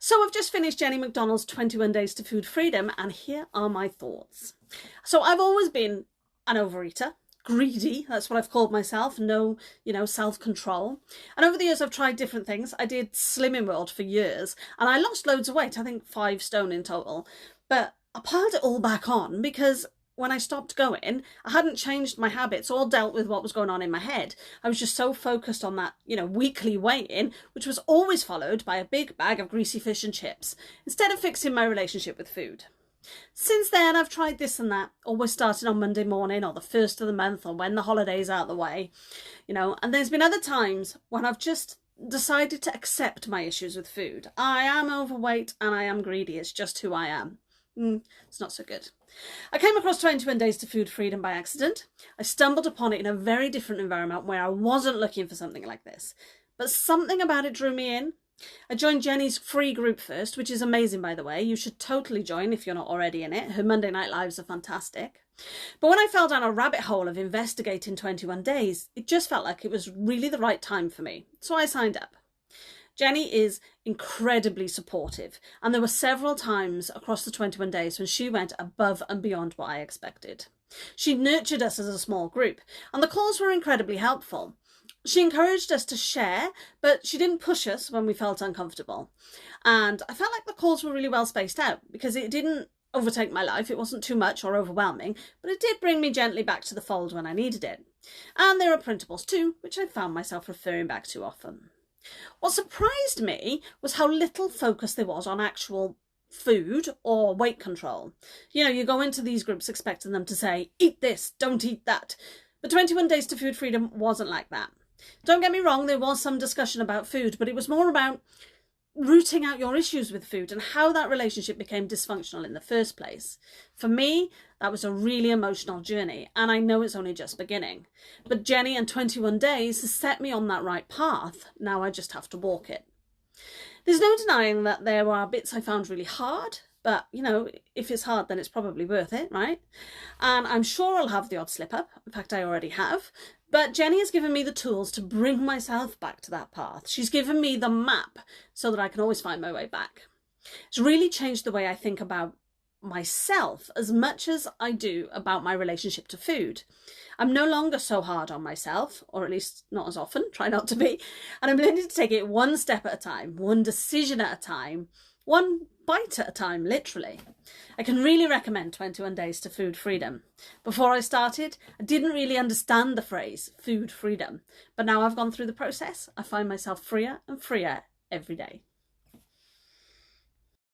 So I've just finished Jenny McDonald's 21 Days to Food Freedom, and here are my thoughts. So I've always been an overeater, greedy, that's what I've called myself, no, self-control. And over the years I've tried different things. I did Slimming World for years, and I lost loads of weight, I think 5 stone in total. But I piled it all back on because when I stopped going, I hadn't changed my habits or dealt with what was going on in my head. I was just so focused on that, weekly weigh-in, which was always followed by a big bag of greasy fish and chips, instead of fixing my relationship with food. Since then, I've tried this and that, always starting on Monday morning or the first of the month or when the holiday's out of the way, and there's been other times when I've just decided to accept my issues with food. I am overweight and I am greedy. It's just who I am. It's not so good. I came across 21 Days to Food Freedom by accident. I stumbled upon it in a very different environment where I wasn't looking for something like this. But something about it drew me in. I joined Jenny's free group first, which is amazing, by the way. You should totally join if you're not already in it. Her Monday night lives are fantastic. But when I fell down a rabbit hole of investigating 21 days, it just felt like it was really the right time for me. So I signed up. Jenny is incredibly supportive, and there were several times across the 21 days when she went above and beyond what I expected. She nurtured us as a small group, and the calls were incredibly helpful. She encouraged us to share, but she didn't push us when we felt uncomfortable. And I felt like the calls were really well spaced out because it didn't overtake my life. It wasn't too much or overwhelming, but it did bring me gently back to the fold when I needed it. And there are printables too, which I found myself referring back to often. What surprised me was how little focus there was on actual food or weight control. You go into these groups expecting them to say, eat this, don't eat that. But 21 Days to Food Freedom wasn't like that. Don't get me wrong, there was some discussion about food, but it was more about rooting out your issues with food and how that relationship became dysfunctional in the first place. For me, that was a really emotional journey, and I know it's only just beginning. But Jenny and 21 Days has set me on that right path. Now I just have to walk it. There's no denying that there are bits I found really hard, but, if it's hard, then it's probably worth it, right? And I'm sure I'll have the odd slip up. In fact, I already have. But Jenny has given me the tools to bring myself back to that path. She's given me the map so that I can always find my way back. It's really changed the way I think about myself as much as I do about my relationship to food. I'm no longer so hard on myself, or at least not as often, try not to be. And I'm learning to take it one step at a time, one decision at a time, one bite at a time, literally. I can really recommend 21 Days to Food Freedom. Before I started, I didn't really understand the phrase food freedom, but now I've gone through the process, I find myself freer and freer every day.